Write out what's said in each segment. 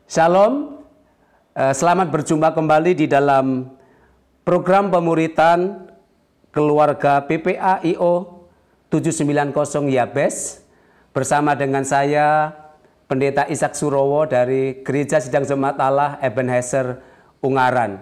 Shalom, selamat berjumpa kembali di dalam program pemuritan keluarga PPA-IO 790 Yabes bersama dengan saya Pendeta Ishak Surowo dari Gereja Sidang Jemaat Allah Ebenezer Ungaran.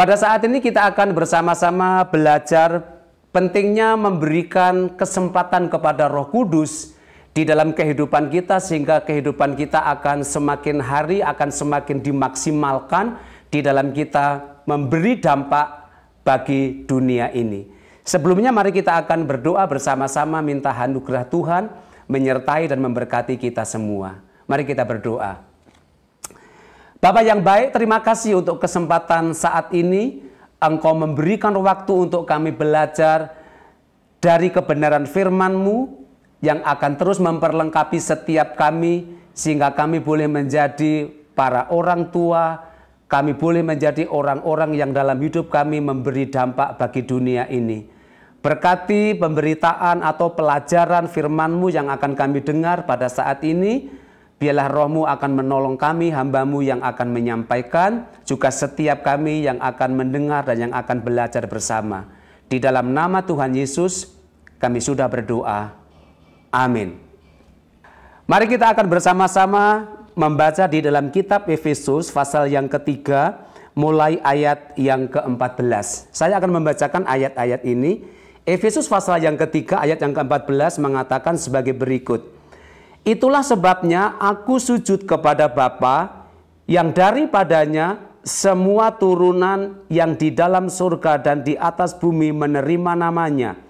Pada saat ini kita akan bersama-sama belajar pentingnya memberikan kesempatan kepada Roh Kudus di dalam kehidupan kita, sehingga kehidupan kita akan semakin hari akan semakin dimaksimalkan di dalam kita memberi dampak bagi dunia ini. Sebelumnya mari kita akan berdoa bersama-sama minta anugerah Tuhan menyertai dan memberkati kita semua. Mari kita berdoa. Bapa yang baik, terima kasih untuk kesempatan saat ini. Engkau memberikan waktu untuk kami belajar dari kebenaran firman-Mu yang akan terus memperlengkapi setiap kami, sehingga kami boleh menjadi para orang tua, kami boleh menjadi orang-orang yang dalam hidup kami memberi dampak bagi dunia ini. Berkati pemberitaan atau pelajaran firman-Mu yang akan kami dengar pada saat ini. Biarlah Roh-Mu akan menolong kami, hamba-Mu yang akan menyampaikan, juga setiap kami yang akan mendengar dan yang akan belajar bersama. Di dalam nama Tuhan Yesus kami sudah berdoa. Amin. Mari kita akan bersama-sama membaca di dalam kitab Efesus pasal yang ketiga, mulai ayat yang ke-14. Saya akan membacakan ayat-ayat ini. Efesus pasal yang ketiga ayat yang ke-14 mengatakan sebagai berikut. Itulah sebabnya aku sujud kepada Bapa yang daripadanya semua turunan yang di dalam surga dan di atas bumi menerima namanya.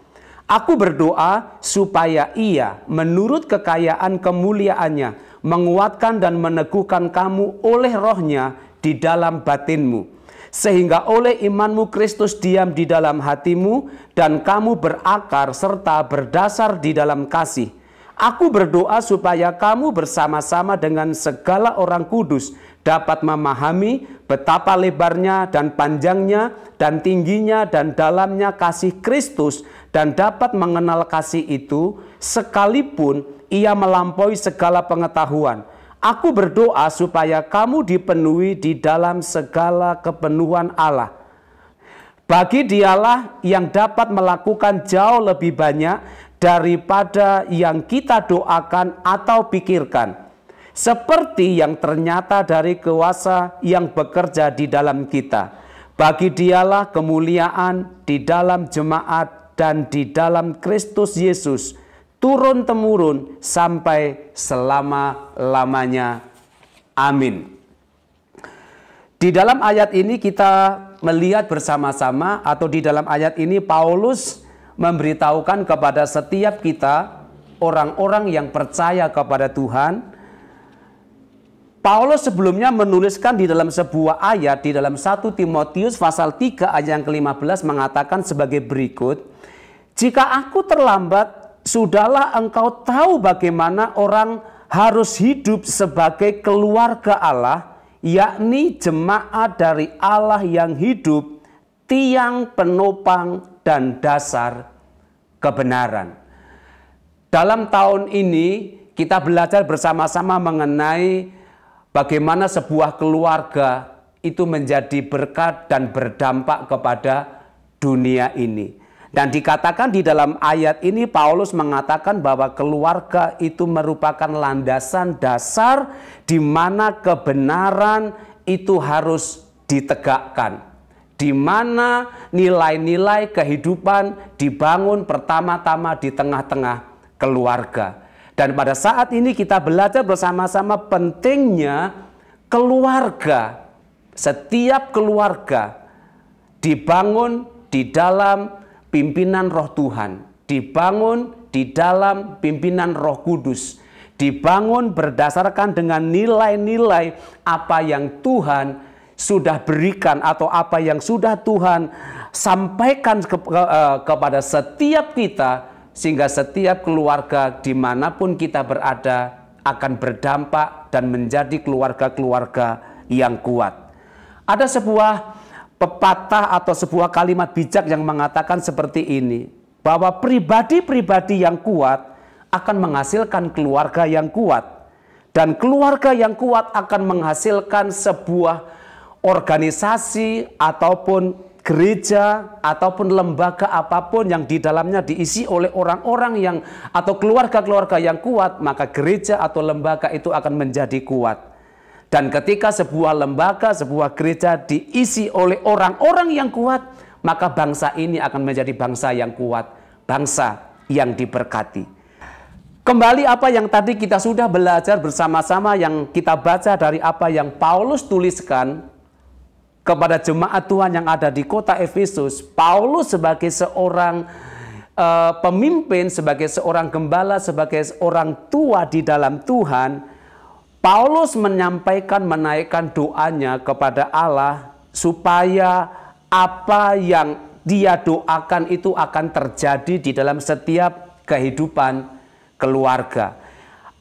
Aku berdoa supaya Ia menurut kekayaan kemuliaannya menguatkan dan meneguhkan kamu oleh Roh-Nya di dalam batinmu, sehingga oleh imanmu Kristus diam di dalam hatimu dan kamu berakar serta berdasar di dalam kasih. Aku berdoa supaya kamu bersama-sama dengan segala orang kudus dapat memahami betapa lebarnya dan panjangnya dan tingginya dan dalamnya kasih Kristus, dan dapat mengenal kasih itu sekalipun ia melampaui segala pengetahuan. Aku berdoa supaya kamu dipenuhi di dalam segala kepenuhan Allah. Bagi Dialah yang dapat melakukan jauh lebih banyak daripada yang kita doakan atau pikirkan, seperti yang ternyata dari kuasa yang bekerja di dalam kita. Bagi Dialah kemuliaan di dalam jemaat dan di dalam Kristus Yesus, turun-temurun sampai selama-lamanya. Amin. Di dalam ayat ini kita melihat bersama-sama, atau di dalam ayat ini Paulus memberitahukan kepada setiap kita, orang-orang yang percaya kepada Tuhan. Paulus sebelumnya menuliskan di dalam sebuah ayat di dalam 1 Timotius pasal 3 ayat yang ke-15 mengatakan sebagai berikut. Jika aku terlambat, sudahlah engkau tahu bagaimana orang harus hidup sebagai keluarga Allah, yakni jemaat dari Allah yang hidup, tiang penopang dan dasar kebenaran. Dalam tahun ini kita belajar bersama-sama mengenai bagaimana sebuah keluarga itu menjadi berkat dan berdampak kepada dunia ini. Dan dikatakan di dalam ayat ini Paulus mengatakan bahwa keluarga itu merupakan landasan dasar di mana kebenaran itu harus ditegakkan. Di mana nilai-nilai kehidupan dibangun pertama-tama di tengah-tengah keluarga. Dan pada saat ini kita belajar bersama-sama pentingnya keluarga. Setiap keluarga dibangun di dalam pimpinan Roh Tuhan, dibangun di dalam pimpinan Roh Kudus, dibangun berdasarkan dengan nilai-nilai apa yang Tuhan sudah berikan atau apa yang sudah Tuhan sampaikan kepada setiap kita, sehingga setiap keluarga dimanapun kita berada akan berdampak dan menjadi keluarga-keluarga yang kuat. Ada sebuah pepatah atau sebuah kalimat bijak yang mengatakan seperti ini, bahwa pribadi-pribadi yang kuat akan menghasilkan keluarga yang kuat. Dan keluarga yang kuat akan menghasilkan sebuah organisasi ataupun gereja ataupun lembaga apapun yang di dalamnya diisi oleh orang-orang yang atau keluarga-keluarga yang kuat, maka gereja atau lembaga itu akan menjadi kuat. Dan ketika sebuah lembaga, sebuah gereja diisi oleh orang-orang yang kuat, maka bangsa ini akan menjadi bangsa yang kuat, bangsa yang diberkati. Kembali apa yang tadi kita sudah belajar bersama-sama, yang kita baca dari apa yang Paulus tuliskan kepada jemaat Tuhan yang ada di kota Efesus. Paulus sebagai seorang pemimpin, sebagai seorang gembala, sebagai orang tua di dalam Tuhan, Paulus menyampaikan, menaikkan doanya kepada Allah supaya apa yang dia doakan itu akan terjadi di dalam setiap kehidupan keluarga.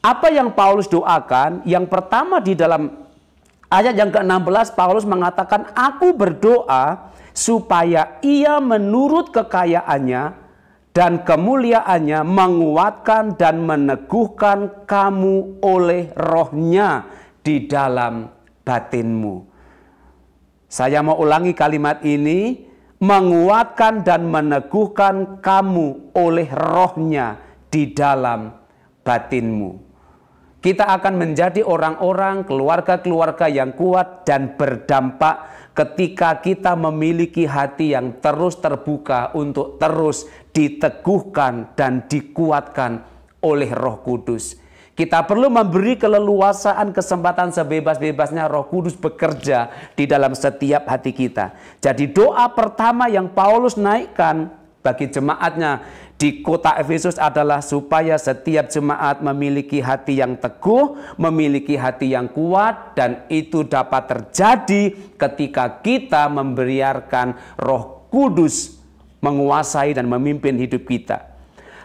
Apa yang Paulus doakan? Yang pertama di dalam ayat yang ke-16 Paulus mengatakan, aku berdoa supaya ia menurut kekayaannya dan kemuliaannya menguatkan dan meneguhkan kamu oleh rohnya di dalam batinmu. Saya mau ulangi kalimat ini, menguatkan dan meneguhkan kamu oleh rohnya di dalam batinmu. Kita akan menjadi orang-orang, keluarga-keluarga yang kuat dan berdampak ketika kita memiliki hati yang terus terbuka untuk terus diteguhkan dan dikuatkan oleh Roh Kudus. Kita perlu memberi keleluasaan, kesempatan sebebas-bebasnya Roh Kudus bekerja di dalam setiap hati kita. Jadi doa pertama yang Paulus naikkan bagi jemaatnya di kota Efesus adalah supaya setiap jemaat memiliki hati yang teguh, memiliki hati yang kuat, dan itu dapat terjadi ketika kita membiarkan Roh Kudus menguasai dan memimpin hidup kita.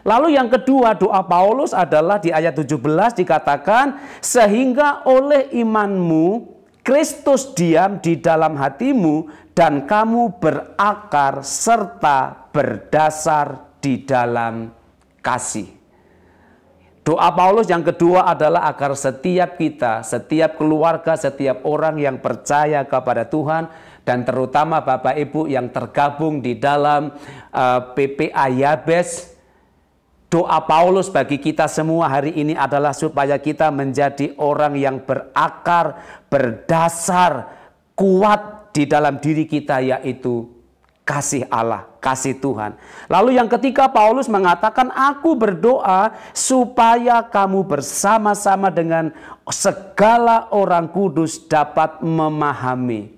Lalu yang kedua, doa Paulus adalah di ayat 17 dikatakan, sehingga oleh imanmu Kristus diam di dalam hatimu dan kamu berakar serta berdasar di dalam kasih. Doa Paulus yang kedua adalah agar setiap kita, setiap keluarga, setiap orang yang percaya kepada Tuhan, dan terutama Bapak Ibu yang tergabung di dalam PPA Yabes, doa Paulus bagi kita semua hari ini adalah supaya kita menjadi orang yang berakar, berdasar, kuat di dalam diri kita, yaitu kasih Allah, kasih Tuhan. Lalu yang ketiga, Paulus mengatakan, aku berdoa supaya kamu bersama-sama dengan segala orang kudus dapat memahami.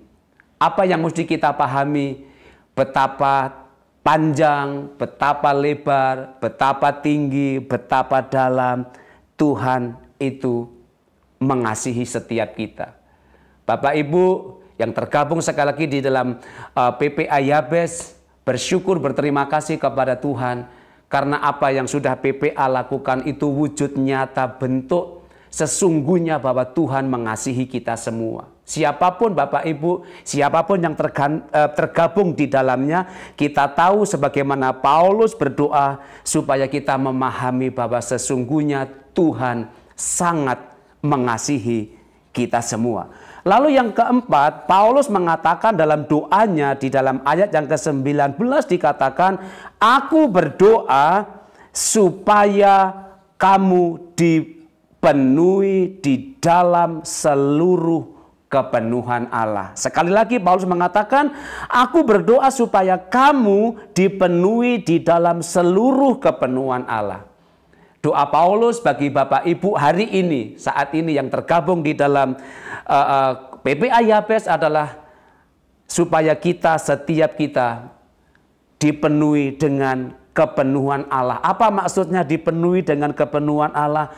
Apa yang mesti kita pahami? Betapa panjang, betapa lebar, betapa tinggi, betapa dalam Tuhan itu mengasihi setiap kita. Bapak Ibu yang tergabung sekali lagi di dalam PPA Yabes, bersyukur, berterima kasih kepada Tuhan karena apa yang sudah PPA lakukan itu wujud nyata, bentuk sesungguhnya bahwa Tuhan mengasihi kita semua. Siapapun Bapak Ibu, siapapun yang tergabung di dalamnya, kita tahu sebagaimana Paulus berdoa supaya kita memahami bahwa sesungguhnya Tuhan sangat mengasihi kita semua. Lalu yang keempat, Paulus mengatakan dalam doanya di dalam ayat yang ke-19 dikatakan, aku berdoa supaya kamu dipenuhi di dalam seluruh kepenuhan Allah. Sekali lagi Paulus mengatakan, aku berdoa supaya kamu dipenuhi di dalam seluruh kepenuhan Allah. Doa Paulus bagi Bapak Ibu hari ini, saat ini yang tergabung di dalam PPA Yabes adalah supaya kita, setiap kita dipenuhi dengan kepenuhan Allah. Apa maksudnya dipenuhi dengan kepenuhan Allah?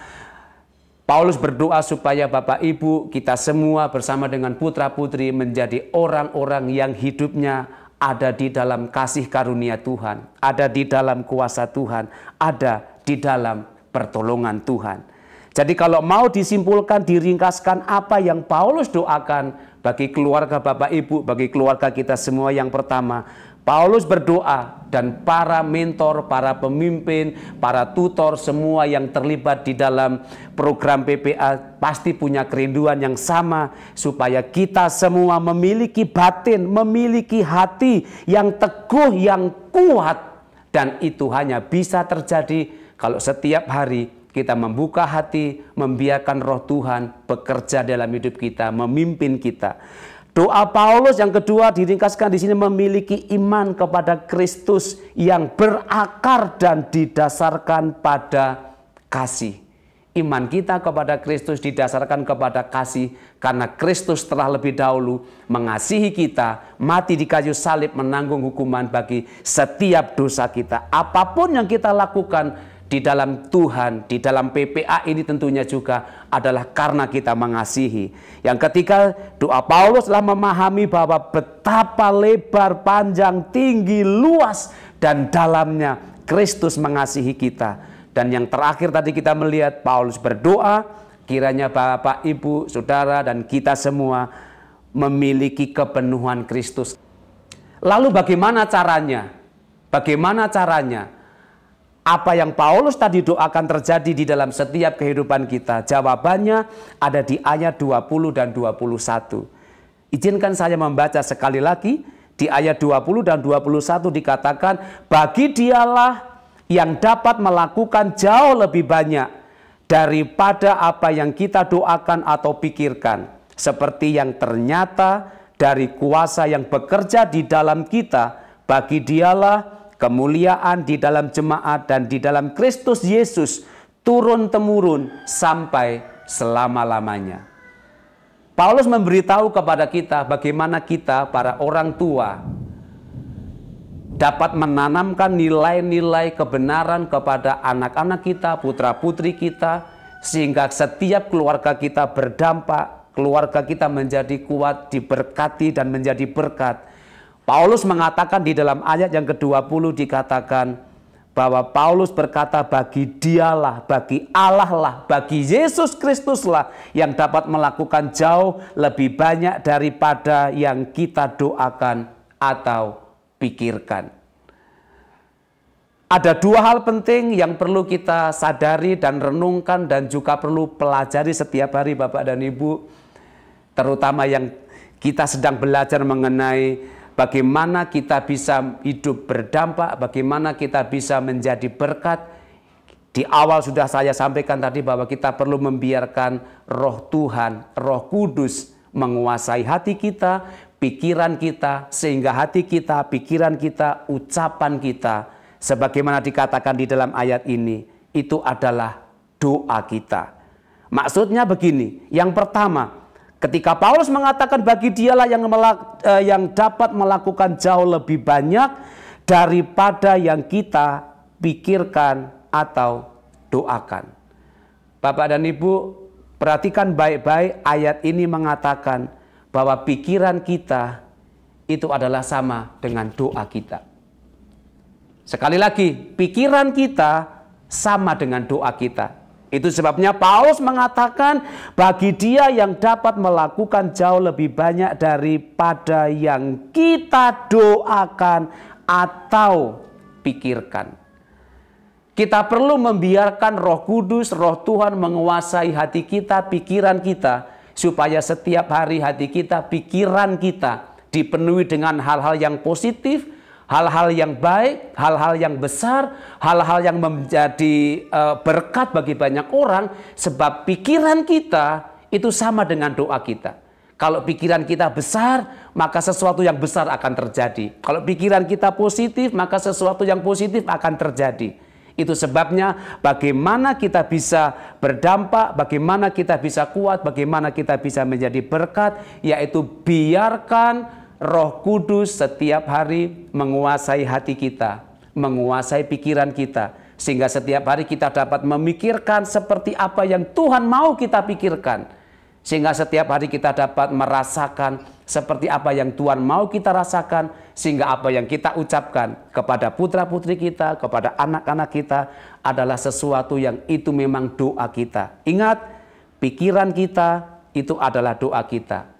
Paulus berdoa supaya Bapak Ibu, kita semua bersama dengan putra-putri menjadi orang-orang yang hidupnya ada di dalam kasih karunia Tuhan, ada di dalam kuasa Tuhan, ada di dalam pertolongan Tuhan. Jadi kalau mau disimpulkan, diringkaskan apa yang Paulus doakan bagi keluarga Bapak Ibu, bagi keluarga kita semua, yang pertama, Paulus berdoa dan para mentor, para pemimpin, para tutor, semua yang terlibat di dalam program PPA pasti punya kerinduan yang sama supaya kita semua memiliki batin, memiliki hati yang teguh, yang kuat. Dan itu hanya bisa terjadi kalau setiap hari kita membuka hati, membiarkan Roh Tuhan bekerja dalam hidup kita, memimpin kita. Doa Paulus yang kedua diringkaskan di sini, memiliki iman kepada Kristus yang berakar dan didasarkan pada kasih. Iman kita kepada Kristus didasarkan kepada kasih karena Kristus telah lebih dahulu mengasihi kita, mati di kayu salib menanggung hukuman bagi setiap dosa kita. Apapun yang kita lakukan di dalam Tuhan, di dalam PPA ini tentunya juga adalah karena kita mengasihi. Yang ketiga, doa Paulus telah memahami bahwa betapa lebar, panjang, tinggi, luas, dan dalamnya Kristus mengasihi kita. Dan yang terakhir tadi kita melihat Paulus berdoa, kiranya Bapak, Ibu, Saudara, dan kita semua memiliki kepenuhan Kristus. Lalu bagaimana caranya? Bagaimana caranya? Apa yang Paulus tadi doakan terjadi di dalam setiap kehidupan kita? Jawabannya ada di ayat 20 dan 21. Izinkan saya membaca sekali lagi. Di ayat 20 dan 21 dikatakan, bagi Dialah yang dapat melakukan jauh lebih banyak daripada apa yang kita doakan atau pikirkan. Seperti yang ternyata dari kuasa yang bekerja di dalam kita, bagi Dialah kemuliaan di dalam jemaat dan di dalam Kristus Yesus turun-temurun sampai selama-lamanya. Paulus memberitahu kepada kita bagaimana kita para orang tua dapat menanamkan nilai-nilai kebenaran kepada anak-anak kita, putra-putri kita, sehingga setiap keluarga kita berdampak, keluarga kita menjadi kuat, diberkati dan menjadi berkat. Paulus mengatakan di dalam ayat yang ke-20 dikatakan bahwa Paulus berkata bagi Dialah, bagi Allah lah, bagi Yesus Kristus lah yang dapat melakukan jauh lebih banyak daripada yang kita doakan atau pikirkan. Ada dua hal penting yang perlu kita sadari dan renungkan dan juga perlu pelajari setiap hari Bapak dan Ibu, terutama yang kita sedang belajar mengenai bagaimana kita bisa hidup berdampak, bagaimana kita bisa menjadi berkat. Di awal sudah saya sampaikan tadi bahwa kita perlu membiarkan Roh Tuhan, Roh Kudus menguasai hati kita, pikiran kita, sehingga hati kita, pikiran kita, ucapan kita, sebagaimana dikatakan di dalam ayat ini, itu adalah doa kita. Maksudnya begini, yang pertama, ketika Paulus mengatakan bagi Dialah yang dapat melakukan jauh lebih banyak daripada yang kita pikirkan atau doakan. Bapak dan Ibu, perhatikan baik-baik, ayat ini mengatakan bahwa pikiran kita itu adalah sama dengan doa kita. Sekali lagi, pikiran kita sama dengan doa kita. Itu sebabnya Paulus mengatakan bagi Dia yang dapat melakukan jauh lebih banyak daripada yang kita doakan atau pikirkan. Kita perlu membiarkan Roh Kudus, Roh Tuhan menguasai hati kita, pikiran kita, supaya setiap hari hati kita, pikiran kita dipenuhi dengan hal-hal yang positif, hal-hal yang baik, hal-hal yang besar, hal-hal yang menjadi berkat bagi banyak orang. Sebab pikiran kita itu sama dengan doa kita. Kalau pikiran kita besar, maka sesuatu yang besar akan terjadi. Kalau pikiran kita positif, maka sesuatu yang positif akan terjadi. Itu sebabnya bagaimana kita bisa berdampak, bagaimana kita bisa kuat, bagaimana kita bisa menjadi berkat, yaitu biarkan Roh Kudus setiap hari menguasai hati kita, menguasai pikiran kita, sehingga setiap hari kita dapat memikirkan seperti apa yang Tuhan mau kita pikirkan, sehingga setiap hari kita dapat merasakan seperti apa yang Tuhan mau kita rasakan, sehingga apa yang kita ucapkan kepada putra-putri kita, kepada anak-anak kita adalah sesuatu yang itu memang doa kita. Ingat, pikiran kita itu adalah doa kita.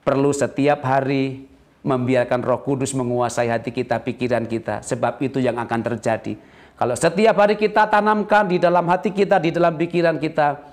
Perlu setiap hari membiarkan Roh Kudus menguasai hati kita, pikiran kita. Sebab itu yang akan terjadi. Kalau setiap hari kita tanamkan di dalam hati kita, di dalam pikiran kita,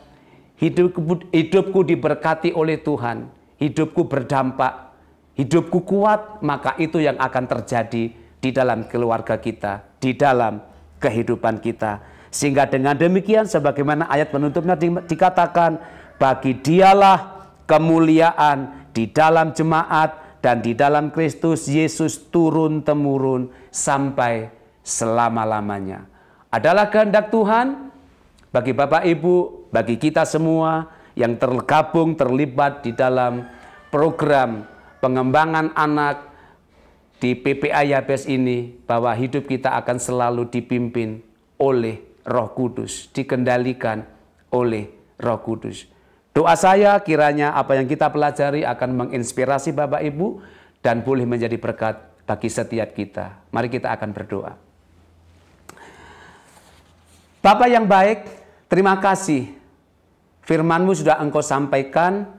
hidupku diberkati oleh Tuhan, hidupku berdampak, hidupku kuat, maka itu yang akan terjadi di dalam keluarga kita, di dalam kehidupan kita. Sehingga dengan demikian, sebagaimana ayat penutupnya dikatakan, bagi Dialah kemuliaan di dalam jemaat dan di dalam Kristus Yesus turun-temurun sampai selama-lamanya. Adalah kehendak Tuhan bagi Bapak Ibu, bagi kita semua yang tergabung, terlibat di dalam program pengembangan anak di PPA Yabes ini, bahwa hidup kita akan selalu dipimpin oleh Roh Kudus, dikendalikan oleh Roh Kudus. Doa saya kiranya apa yang kita pelajari akan menginspirasi Bapak Ibu dan boleh menjadi berkat bagi setiap kita. Mari kita akan berdoa. Bapa yang baik, terima kasih firman-Mu sudah Engkau sampaikan,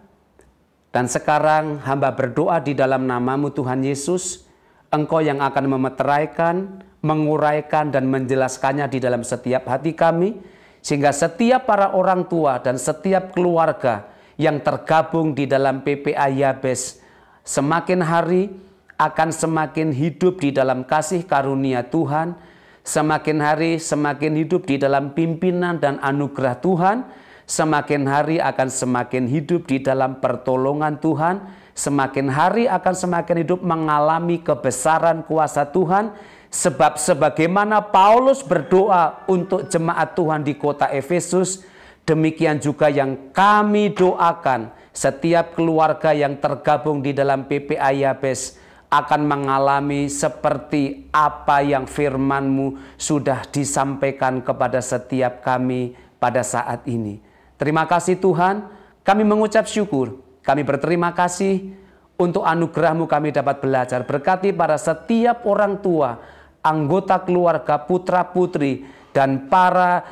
dan sekarang hamba berdoa di dalam nama-Mu Tuhan Yesus, Engkau yang akan memeteraikan, menguraikan dan menjelaskannya di dalam setiap hati kami, sehingga setiap para orang tua dan setiap keluarga yang tergabung di dalam PPA Yabes semakin hari akan semakin hidup di dalam kasih karunia Tuhan, semakin hari semakin hidup di dalam pimpinan dan anugerah Tuhan, semakin hari akan semakin hidup di dalam pertolongan Tuhan, semakin hari akan semakin hidup mengalami kebesaran kuasa Tuhan. Sebab sebagaimana Paulus berdoa untuk jemaat Tuhan di kota Efesus, demikian juga yang kami doakan setiap keluarga yang tergabung di dalam PPA Yabes akan mengalami seperti apa yang firman-Mu sudah disampaikan kepada setiap kami pada saat ini. Terima kasih Tuhan, kami mengucap syukur, kami berterima kasih untuk anugerah-Mu kami dapat belajar. Berkati para setiap orang tua, anggota keluarga, putra-putri, dan para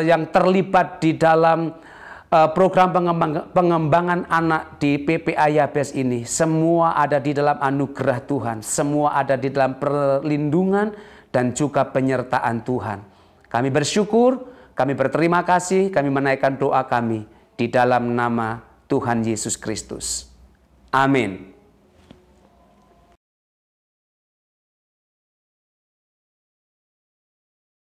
yang terlibat di dalam program pengembangan anak di PPA Yabes ini. Semua ada di dalam anugerah Tuhan, semua ada di dalam perlindungan dan juga penyertaan Tuhan. Kami bersyukur, kami berterima kasih, kami menaikkan doa kami di dalam nama Tuhan Yesus Kristus. Amin.